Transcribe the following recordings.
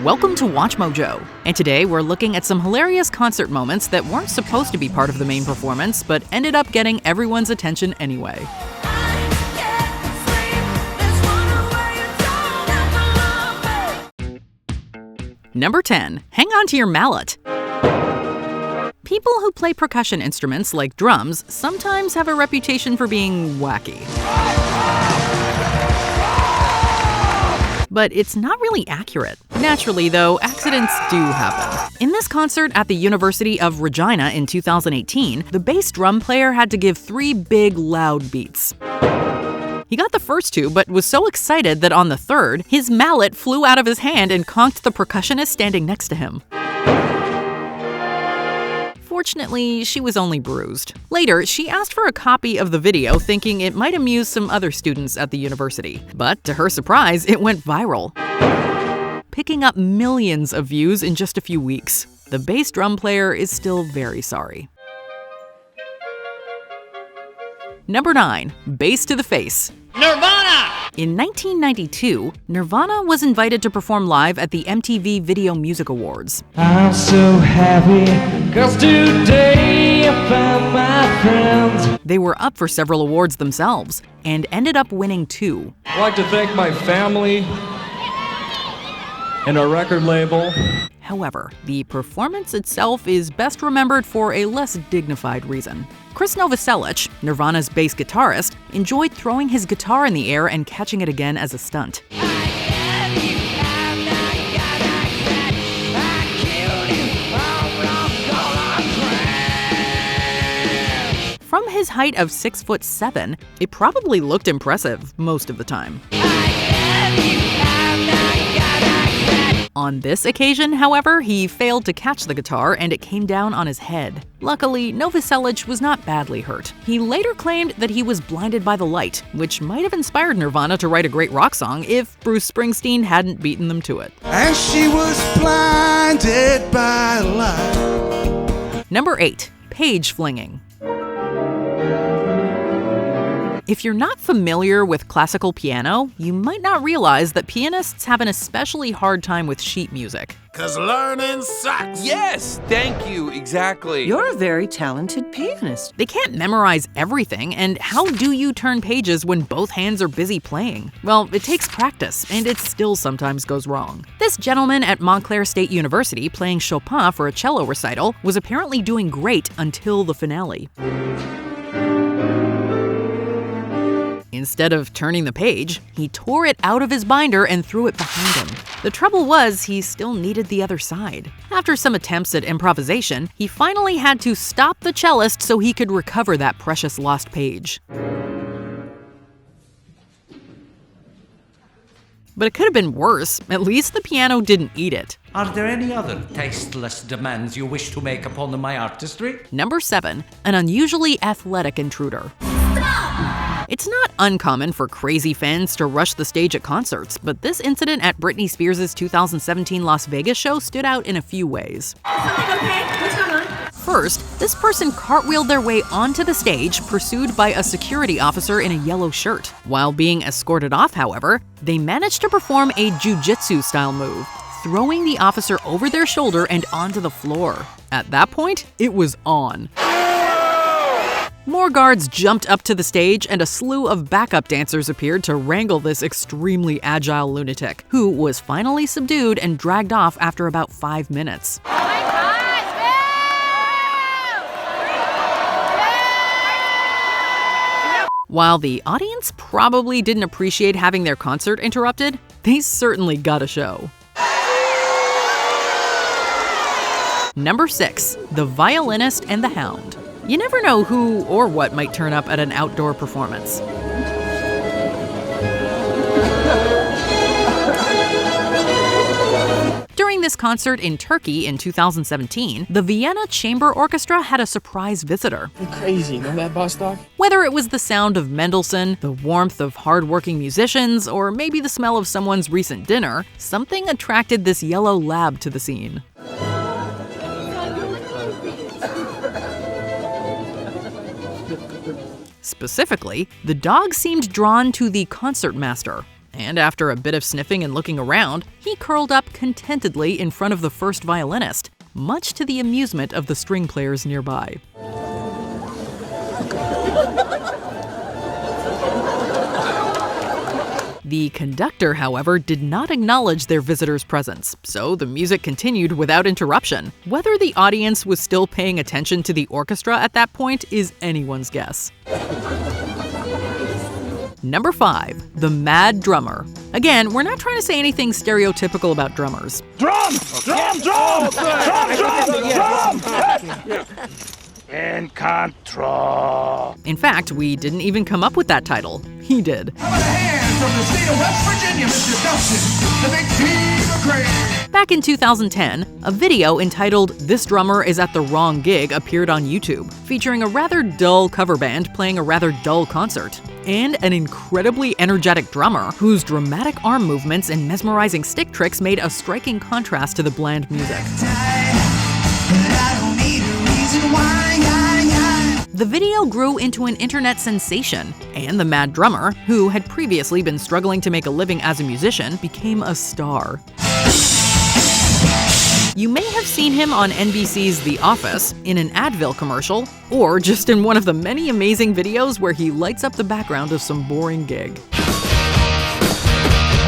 Welcome to WatchMojo, and today we're looking at some hilarious concert moments that weren't supposed to be part of the main performance, but ended up getting everyone's attention anyway. Number 10. Hang on to your mallet. People who play percussion instruments like drums sometimes have a reputation for being wacky. But it's not really accurate. Naturally, though, accidents do happen. In this concert at the University of Regina in 2018, the bass drum player had to give 3 big, loud beats. He got the first 2, but was so excited that on the third, his mallet flew out of his hand and conked the percussionist standing next to him. Fortunately, she was only bruised. Later, she asked for a copy of the video, thinking it might amuse some other students at the university. But to her surprise, it went viral, picking up millions of views in just a few weeks. The bass drum player is still very sorry. Number 9. Bass to the face. Nirvana! In 1992, Nirvana was invited to perform live at the MTV Video Music Awards. I'm so happy, 'cause today I found my friends. They were up for several awards themselves, and ended up winning 2. I'd like to thank my family and our record label. However, the performance itself is best remembered for a less dignified reason. Chris Novoselic, Nirvana's bass guitarist, enjoyed throwing his guitar in the air and catching it again as a stunt. From his height of 6'7", it probably looked impressive most of the time. On this occasion, however, he failed to catch the guitar and it came down on his head. Luckily, Novoselic was not badly hurt. He later claimed that he was blinded by the light, which might have inspired Nirvana to write a great rock song if Bruce Springsteen hadn't beaten them to it. And she was blinded by light. Number 8. Paige Flinging. If you're not familiar with classical piano, you might not realize that pianists have an especially hard time with sheet music. 'Cause learning sucks. Yes, thank you, exactly. You're a very talented pianist. They can't memorize everything, and how do you turn pages when both hands are busy playing? Well, it takes practice, and it still sometimes goes wrong. This gentleman at Montclair State University playing Chopin for a cello recital was apparently doing great until the finale. Instead of turning the page, he tore it out of his binder and threw it behind him. The trouble was, he still needed the other side. After some attempts at improvisation, he finally had to stop the cellist so he could recover that precious lost page. But it could have been worse. At least the piano didn't eat it. Are there any other tasteless demands you wish to make upon my artistry? Number 7. An unusually athletic intruder. It's not uncommon for crazy fans to rush the stage at concerts, but this incident at Britney Spears' 2017 Las Vegas show stood out in a few ways. First, this person cartwheeled their way onto the stage, pursued by a security officer in a yellow shirt. While being escorted off, however, they managed to perform a jiu-jitsu style move, throwing the officer over their shoulder and onto the floor. At that point, it was on. More guards jumped up to the stage, and a slew of backup dancers appeared to wrangle this extremely agile lunatic, who was finally subdued and dragged off after about 5 minutes. While the audience probably didn't appreciate having their concert interrupted, they certainly got a show. Number 6. The Violinist and the Hound. You never know who or what might turn up at an outdoor performance. During this concert in Turkey in 2017, the Vienna Chamber Orchestra had a surprise visitor. You're crazy, know that bus dog? Whether it was the sound of Mendelssohn, the warmth of hard-working musicians, or maybe the smell of someone's recent dinner, something attracted this yellow lab to the scene. Specifically, the dog seemed drawn to the concertmaster, And after a bit of sniffing and looking around, he curled up contentedly in front of the first violinist, much to the amusement of the string players nearby. The conductor, however, did not acknowledge their visitor's presence, so the music continued without interruption. Whether the audience was still paying attention to the orchestra at that point is anyone's guess. Number 5. The Mad Drummer. Again, we're not trying to say anything stereotypical about drummers. Drum! Drum! Drum! Drum! Drum! Drum! In control. In fact, we didn't even come up with that title. He did. How about a hand from the state of West Virginia, Mr. Dawson, the big team of Craig. Back in 2010, a video entitled "This Drummer is at the Wrong Gig" appeared on YouTube, featuring a rather dull cover band playing a rather dull concert, and an incredibly energetic drummer whose dramatic arm movements and mesmerizing stick tricks made a striking contrast to the bland music. The video grew into an internet sensation, and the Mad Drummer, who had previously been struggling to make a living as a musician, became a star. You may have seen him on NBC's The Office, in an Advil commercial, or just in one of the many amazing videos where he lights up the background of some boring gig.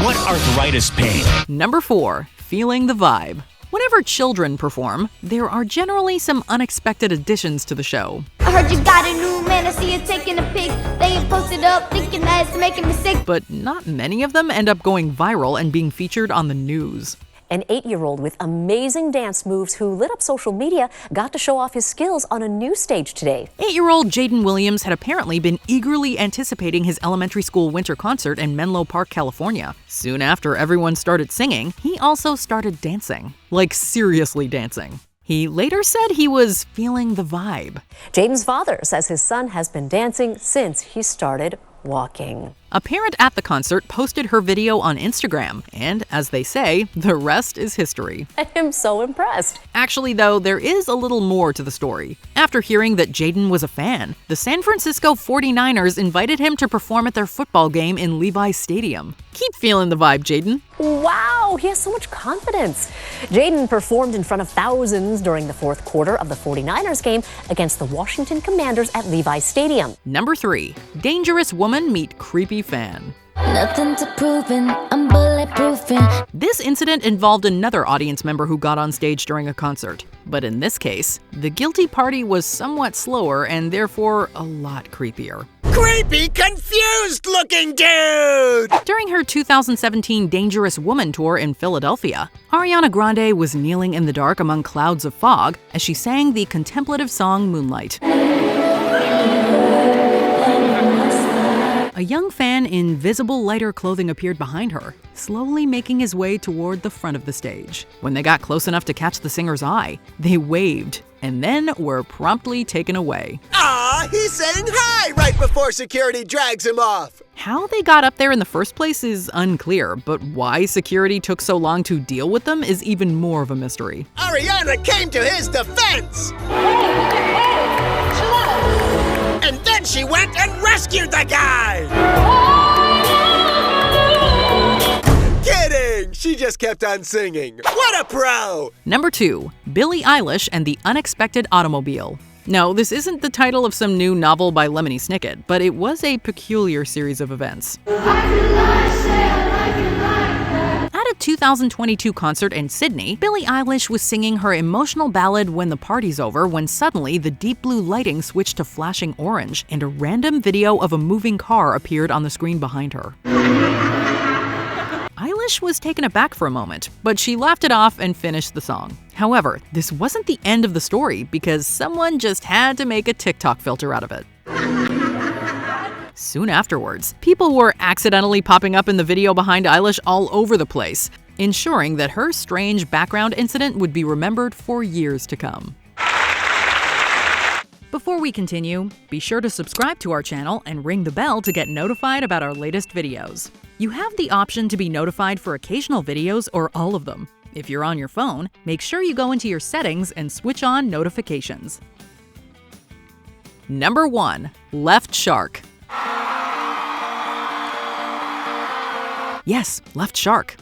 What arthritis pain? Number 4. Feeling the Vibe. Whenever children perform, there are generally some unexpected additions to the show. I heard you got a new man, I see you taking a pic. Then you post it up, thinking that it's making me sick. But not many of them end up going viral and being featured on the news. An 8-year-old with amazing dance moves who lit up social media got to show off his skills on a new stage today. 8-year-old Jaden Williams had apparently been eagerly anticipating his elementary school winter concert in Menlo Park, California. Soon after everyone started singing, he also started dancing. Like seriously dancing. He later said he was feeling the vibe. Jaden's father says his son has been dancing since he started walking. A parent at the concert posted her video on Instagram, and as they say, the rest is history. I am so impressed. Actually, though, there is a little more to the story. After hearing that Jaden was a fan, the San Francisco 49ers invited him to perform at their football game in Levi's Stadium. Keep feeling the vibe, Jaden. Wow, he has so much confidence. Jaden performed in front of thousands during the fourth quarter of the 49ers game against the Washington Commanders at Levi's Stadium. Number 3. Dangerous woman meet creepy fan. Nothing to proving, I'm bulletproofing. This incident involved another audience member who got on stage during a concert. But in this case, the guilty party was somewhat slower and therefore a lot creepier. Creepy, confused-looking dude! During her 2017 Dangerous Woman tour in Philadelphia, Ariana Grande was kneeling in the dark among clouds of fog as she sang the contemplative song Moonlight. A young fan in visible lighter clothing appeared behind her, slowly making his way toward the front of the stage. When they got close enough to catch the singer's eye, they waved and then were promptly taken away. Ah, he's saying hi right before security drags him off. How they got up there in the first place is unclear, but why security took so long to deal with them is even more of a mystery. Ariana came to his defense. And then she went and rescued the guy! Kidding! She just kept on singing. What a pro! Number 2. Billie Eilish and the Unexpected Automobile. No, this isn't the title of some new novel by Lemony Snicket, but it was a peculiar series of events. At a 2022 concert in Sydney, Billie Eilish was singing her emotional ballad When the Party's Over when suddenly the deep blue lighting switched to flashing orange and a random video of a moving car appeared on the screen behind her. Eilish was taken aback for a moment, but she laughed it off and finished the song. However, this wasn't the end of the story because someone just had to make a TikTok filter out of it. Soon afterwards, people were accidentally popping up in the video behind Eilish all over the place, ensuring that her strange background incident would be remembered for years to come. Before we continue, be sure to subscribe to our channel and ring the bell to get notified about our latest videos. You have the option to be notified for occasional videos or all of them. If you're on your phone, make sure you go into your settings and switch on notifications. Number 1. Left Shark. Yes, Left Shark.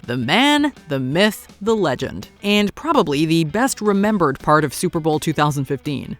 The man, the myth, the legend, and probably the best remembered part of Super Bowl 2015.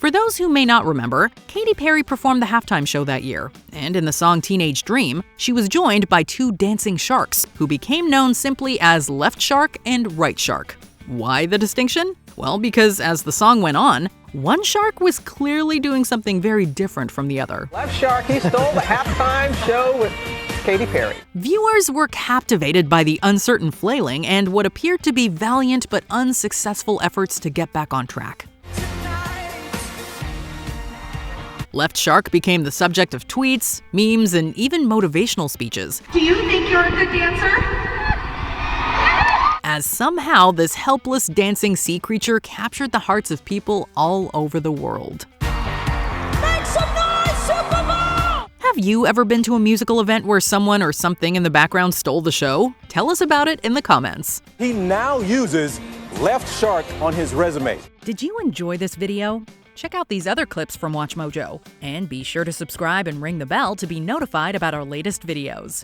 For those who may not remember, Katy Perry performed the halftime show that year, and in the song Teenage Dream, she was joined by two dancing sharks, who became known simply as Left Shark and Right Shark. Why the distinction? Well, because as the song went on, one shark was clearly doing something very different from the other. Left Shark, he stole the halftime show with Katy Perry. Viewers were captivated by the uncertain flailing and what appeared to be valiant but unsuccessful efforts to get back on track. Left Shark became the subject of tweets, memes, and even motivational speeches. Do you think you're a good dancer? As somehow this helpless dancing sea creature captured the hearts of people all over the world. Make some noise, Super Bowl! Have you ever been to a musical event where someone or something in the background stole the show? Tell us about it in the comments. He now uses Left Shark on his resume. Did you enjoy this video? Check out these other clips from WatchMojo, and be sure to subscribe and ring the bell to be notified about our latest videos.